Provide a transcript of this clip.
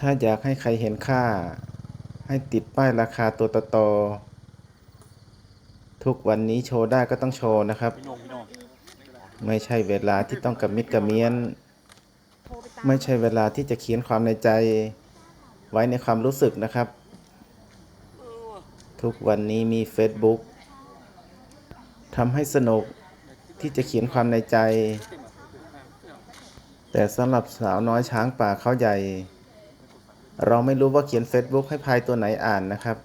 ถ้าอยากให้ใครเห็นค่าให้ติดป้ายราคาตัวโตๆทุกวันนี้โชว์ได้ก็ต้องโชว์นะครับไม่ใช่เวลาที่ต้องกระมิดกระเมียนไม่ใช่เวลาที่จะเขียนความในใจไว้ในความรู้สึกนะครับทุกวันนี้มี Facebook ทำให้สนุกที่จะเขียนความในใจแต่สำหรับสาวน้อยช้างป่าเขาใหญ่เราไม่รู้ว่าเขียน Facebook ให้พายตัวไหนอ่านนะครับ